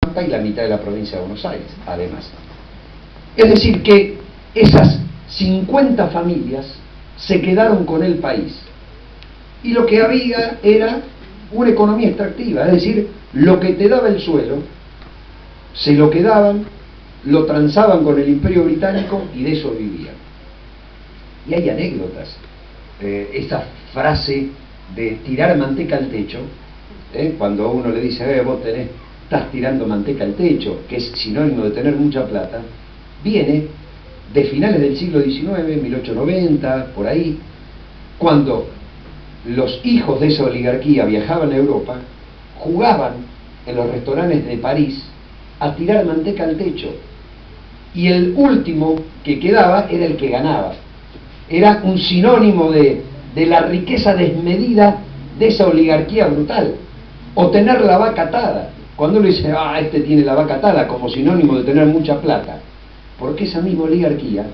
y la mitad de la provincia de Buenos Aires, además. Es decir, que esas 50 familias se quedaron con el país. Y lo que había era una economía extractiva, es decir, lo que te daba el suelo, se lo quedaban, lo transaban con el Imperio Británico y de eso vivían. Y hay anécdotas. Esa frase de tirar manteca al techo, cuando uno le dice, vos estás tirando manteca al techo, que es sinónimo de tener mucha plata, viene de finales del siglo XIX, 1890, por ahí, cuando los hijos de esa oligarquía viajaban a Europa, jugaban en los restaurantes de París a tirar manteca al techo, y el último que quedaba era el que ganaba. Era un sinónimo de la riqueza desmedida de esa oligarquía brutal. O tener la vaca atada. Cuando uno dice, este tiene la vaca atada, como sinónimo de tener mucha plata. Porque esa misma oligarquía,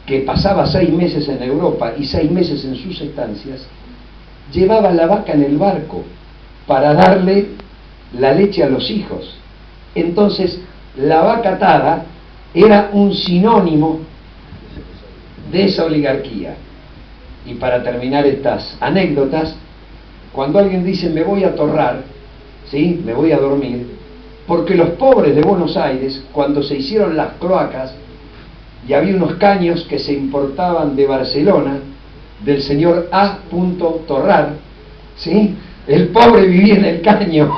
que pasaba 6 meses en Europa y 6 meses en sus estancias, llevaba la vaca en el barco para darle la leche a los hijos. Entonces, la vaca atada era un sinónimo de esa oligarquía. Y para terminar estas anécdotas, cuando alguien dice me voy a torrar, ¿sí? Me voy a dormir, porque los pobres de Buenos Aires, cuando se hicieron las cloacas y había unos caños que se importaban de Barcelona, del señor A. Torrar, ¿sí? El pobre vivía en el caño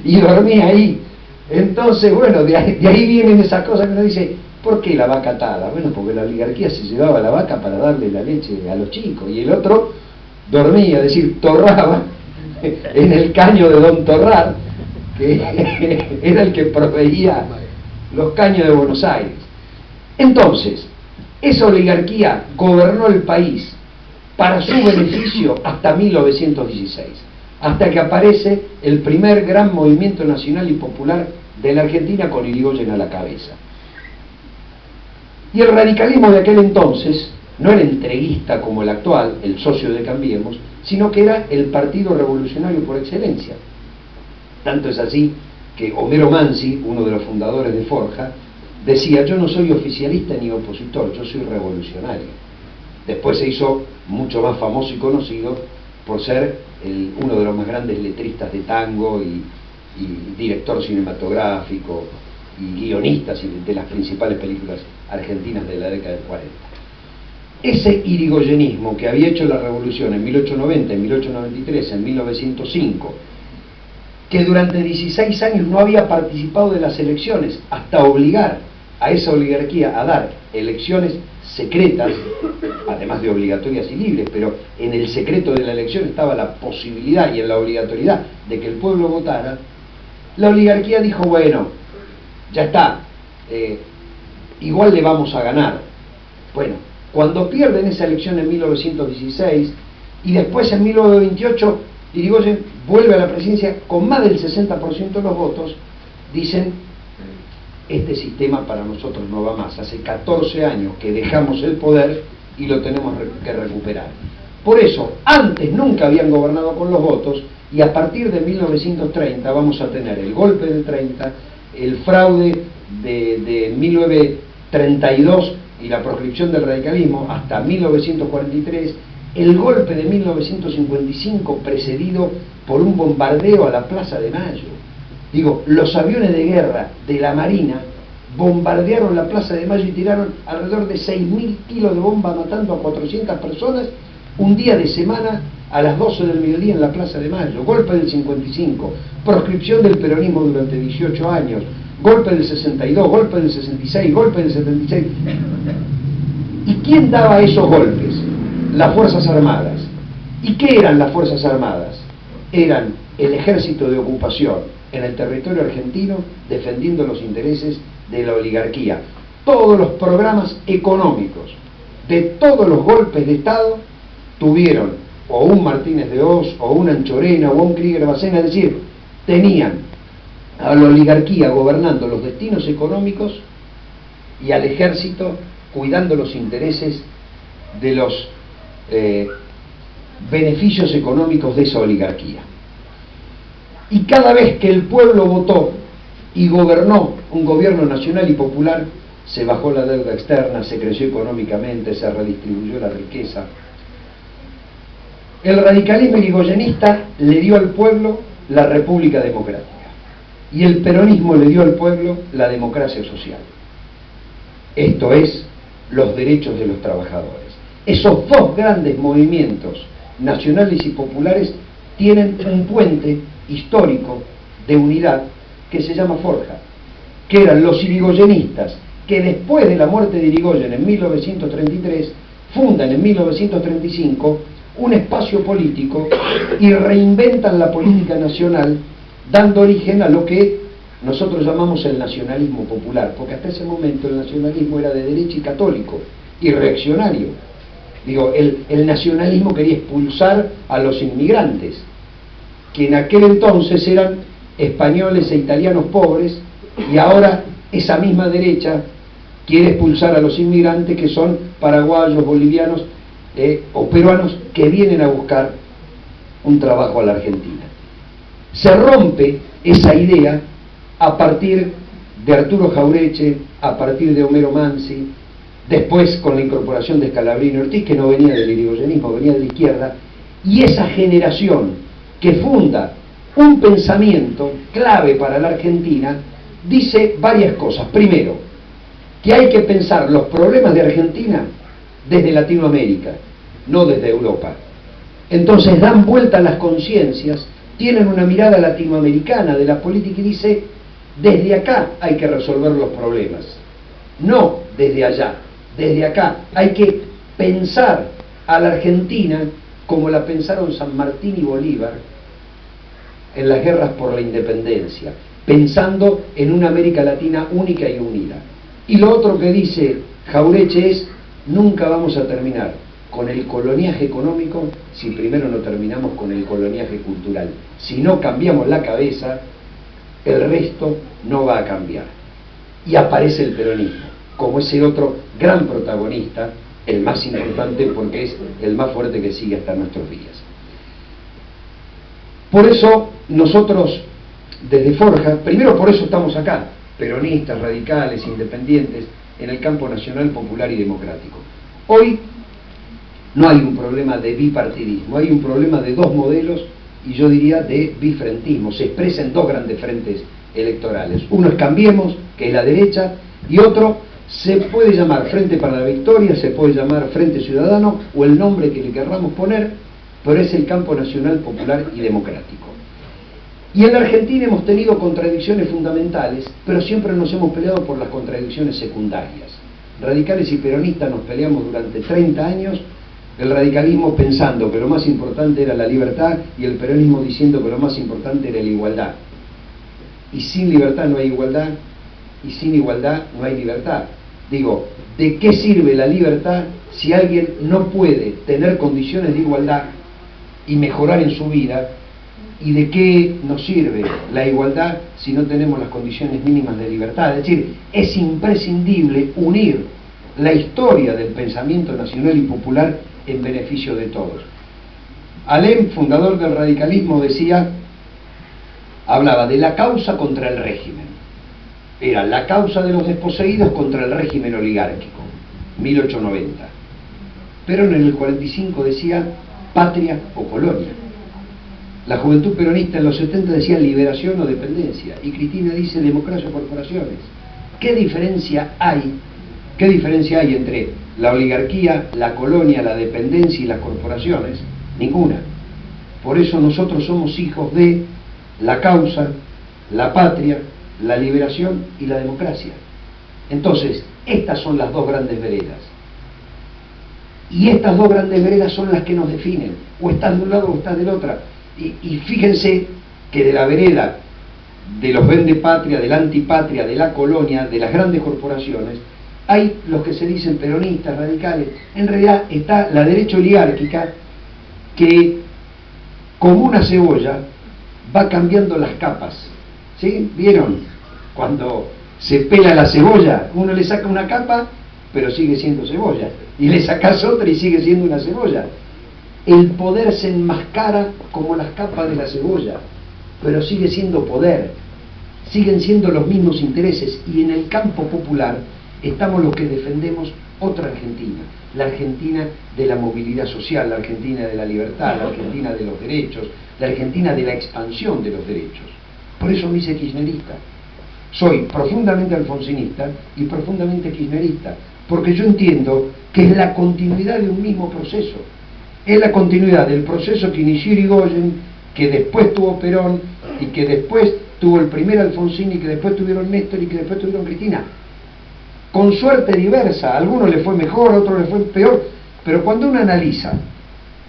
y dormía ahí. Entonces, bueno, de ahí vienen esas cosas que uno dice, ¿por qué la vaca atada? Bueno, porque la oligarquía se llevaba la vaca para darle la leche a los chicos, y el otro dormía, es decir, torraba en el caño de Don Torrar, que era el que proveía los caños de Buenos Aires. Entonces, esa oligarquía gobernó el país para su beneficio hasta 1916, hasta que aparece el primer gran movimiento nacional y popular de la Argentina con Irigoyen a la cabeza. Y el radicalismo de aquel entonces no era entreguista como el actual, el socio de Cambiemos, sino que era el partido revolucionario por excelencia. Tanto es así que Homero Mansi, uno de los fundadores de Forja, decía, yo no soy oficialista ni opositor, yo soy revolucionario. Después se hizo mucho más famoso y conocido por ser uno de los más grandes letristas de tango y director cinematográfico y guionista de las principales películas argentinas de la década del 40. Ese irigoyenismo que había hecho la revolución en 1890, en 1893, en 1905, que durante 16 años no había participado de las elecciones hasta obligar a esa oligarquía a dar elecciones secretas, además de obligatorias y libres, pero en el secreto de la elección estaba la posibilidad y en la obligatoriedad de que el pueblo votara. La oligarquía dijo, bueno, ya está, igual le vamos a ganar. Bueno, cuando pierden esa elección en 1916 y después en 1928 Irigoyen vuelve a la presidencia con más del 60% de los votos, dicen, este sistema para nosotros no va más. Hace 14 años que dejamos el poder y lo tenemos que recuperar. Por eso, antes nunca habían gobernado con los votos, y a partir de 1930 vamos a tener el golpe del 30, el fraude de 1932 y la proscripción del radicalismo hasta 1943, el golpe de 1955 precedido por un bombardeo a la Plaza de Mayo. Digo, los aviones de guerra de la Marina bombardearon la Plaza de Mayo y tiraron alrededor de 6.000 kilos de bomba matando a 400 personas un día de semana a las 12 del mediodía en la Plaza de Mayo. Golpe del 55, proscripción del peronismo durante 18 años, golpe del 62, golpe del 66, golpe del 76. ¿Y quién daba esos golpes? Las Fuerzas Armadas. ¿Y qué eran las Fuerzas Armadas? Eran el ejército de ocupación en el territorio argentino defendiendo los intereses de la oligarquía. Todos los programas económicos de todos los golpes de Estado tuvieron o un Martínez de Hoz, o un Anchorena, o un Krieger Bacena, es decir, tenían a la oligarquía gobernando los destinos económicos y al ejército cuidando los intereses de los beneficios económicos de esa oligarquía. Y cada vez que el pueblo votó y gobernó un gobierno nacional y popular, se bajó la deuda externa, se creció económicamente, se redistribuyó la riqueza. El radicalismo irigoyenista le dio al pueblo la república democrática y el peronismo le dio al pueblo la democracia social. Esto es, los derechos de los trabajadores. Esos dos grandes movimientos nacionales y populares tienen un puente histórico de unidad que se llama Forja, que eran los irigoyenistas que después de la muerte de Irigoyen en 1933 fundan en 1935 un espacio político y reinventan la política nacional, dando origen a lo que nosotros llamamos el nacionalismo popular, porque hasta ese momento el nacionalismo era de derecha y católico y reaccionario. Digo, el nacionalismo quería expulsar a los inmigrantes, que en aquel entonces eran españoles e italianos pobres, y ahora esa misma derecha quiere expulsar a los inmigrantes que son paraguayos, bolivianos o peruanos que vienen a buscar un trabajo a la Argentina. Se rompe esa idea a partir de Arturo Jauretche, a partir de Homero Mansi, después con la incorporación de Scalabrini Ortiz, que no venía del irigoyenismo, venía de la izquierda, y esa generación que funda un pensamiento clave para la Argentina, dice varias cosas. Primero, que hay que pensar los problemas de Argentina desde Latinoamérica, no desde Europa. Entonces dan vuelta a las conciencias, tienen una mirada latinoamericana de la política y dice, desde acá hay que resolver los problemas, no desde allá, desde acá. Hay que pensar a la Argentina como la pensaron San Martín y Bolívar en las guerras por la independencia, pensando en una América Latina única y unida. Y lo otro que dice Jauretche es, nunca vamos a terminar con el coloniaje económico si primero no terminamos con el coloniaje cultural. Si no cambiamos la cabeza, el resto no va a cambiar. Y aparece el peronismo como ese otro gran protagonista, el más importante porque es el más fuerte que sigue hasta nuestros días. Por eso nosotros desde Forja, primero por eso estamos acá, peronistas, radicales, independientes, en el campo nacional, popular y democrático. Hoy no hay un problema de bipartidismo, hay un problema de dos modelos y yo diría de bifrentismo. Se expresa en dos grandes frentes electorales. Uno es Cambiemos, que es la derecha, y otro se puede llamar Frente para la Victoria, se puede llamar Frente Ciudadano o el nombre que le querramos poner, pero es el campo nacional, popular y democrático. Y en la Argentina hemos tenido contradicciones fundamentales, pero siempre nos hemos peleado por las contradicciones secundarias. Radicales y peronistas nos peleamos durante 30 años, el radicalismo pensando que lo más importante era la libertad y el peronismo diciendo que lo más importante era la igualdad. Y sin libertad no hay igualdad, y sin igualdad no hay libertad. Digo, ¿de qué sirve la libertad si alguien no puede tener condiciones de igualdad y mejorar en su vida? ¿Y de qué nos sirve la igualdad si no tenemos las condiciones mínimas de libertad? Es decir, es imprescindible unir la historia del pensamiento nacional y popular en beneficio de todos. Alem, fundador del radicalismo, hablaba de la causa contra el régimen. Era la causa de los desposeídos contra el régimen oligárquico, 1890. Pero en el 45 decía patria o colonia. La juventud peronista en los 70 decía liberación o dependencia, y Cristina dice democracia o corporaciones. ¿Qué diferencia hay? ¿Qué diferencia hay entre la oligarquía, la colonia, la dependencia y las corporaciones? Ninguna. Por eso nosotros somos hijos de la causa, la patria, la liberación y la democracia. Entonces, estas son las dos grandes veredas. Y estas dos grandes veredas son las que nos definen. O estás de un lado o estás del otro. Y fíjense que de la vereda de los vendepatria, de la antipatria, de la colonia, de las grandes corporaciones, hay los que se dicen peronistas, radicales. En realidad está la derecha oligárquica que, como una cebolla, va cambiando las capas. ¿Sí? ¿Vieron? Cuando se pela la cebolla, uno le saca una capa, pero sigue siendo cebolla. Y le sacas otra y sigue siendo una cebolla. El poder se enmascara como las capas de la cebolla, pero sigue siendo poder. siguen siendo los mismos intereses, y en el campo popular estamos los que defendemos otra Argentina, la Argentina de la movilidad social, la Argentina de la libertad, la Argentina de los derechos, la Argentina de la expansión de los derechos. Por eso me hice kirchnerista. Soy profundamente alfonsinista y profundamente kirchnerista, porque yo entiendo que es la continuidad de un mismo proceso. Es la continuidad del proceso que inició Irigoyen, que después tuvo Perón, y que después tuvo el primer Alfonsín, y que después tuvieron Néstor, y que después tuvieron Cristina. Con suerte diversa, a algunos le fue mejor, a otros le fue peor, pero cuando uno analiza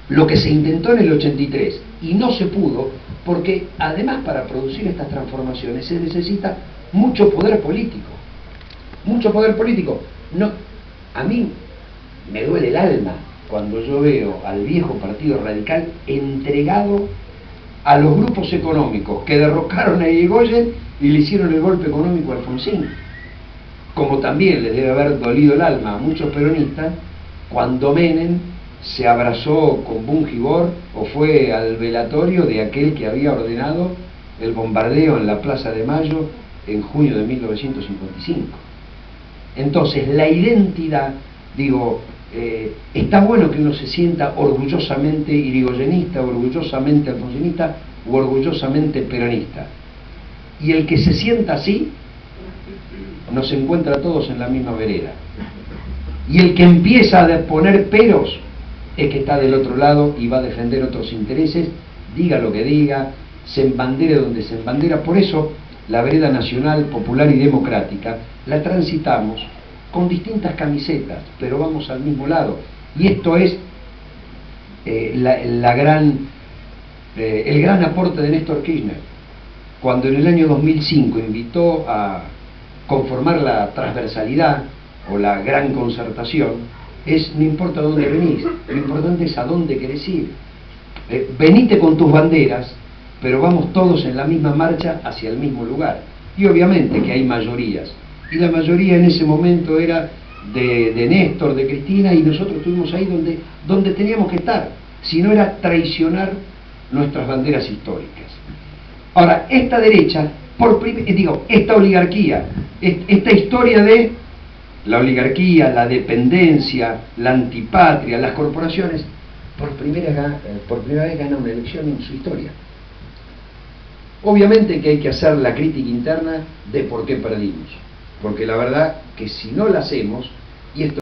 lo que se intentó en el 83 y no se pudo, porque además para producir estas transformaciones se necesita mucho poder político. Mucho poder político. No, a mí me duele el alma cuando yo veo al viejo Partido Radical entregado a los grupos económicos que derrocaron a Irigoyen y le hicieron el golpe económico a Alfonsín. Como también les debe haber dolido el alma a muchos peronistas cuando Menem se abrazó con Bungibor o fue al velatorio de aquel que había ordenado el bombardeo en la Plaza de Mayo en junio de 1955. Entonces, la identidad, digo, está bueno que uno se sienta orgullosamente irigoyenista, orgullosamente alfonsinista o orgullosamente peronista. Y el que se sienta así, nos encuentra todos en la misma vereda. Y el que empieza a poner peros es que está del otro lado y va a defender otros intereses, diga lo que diga, se embandere donde se embandera. Por eso la vereda nacional, popular y democrática la transitamos con distintas camisetas, pero vamos al mismo lado. Y esto es el gran aporte de Néstor Kirchner, cuando en el año 2005 invitó a conformar la transversalidad o la gran concertación. No importa dónde venís, lo importante es a dónde querés ir. Venite con tus banderas, pero vamos todos en la misma marcha hacia el mismo lugar. Y obviamente que hay mayorías, y la mayoría en ese momento era de Néstor, de Cristina, y nosotros estuvimos ahí donde teníamos que estar, si no era traicionar nuestras banderas históricas. Ahora, esta derecha, esta oligarquía, esta historia de la oligarquía, la dependencia, la antipatria, las corporaciones, por primera vez gana una elección en su historia. Obviamente que hay que hacer la crítica interna de por qué perdimos, porque la verdad que si no la hacemos, y esto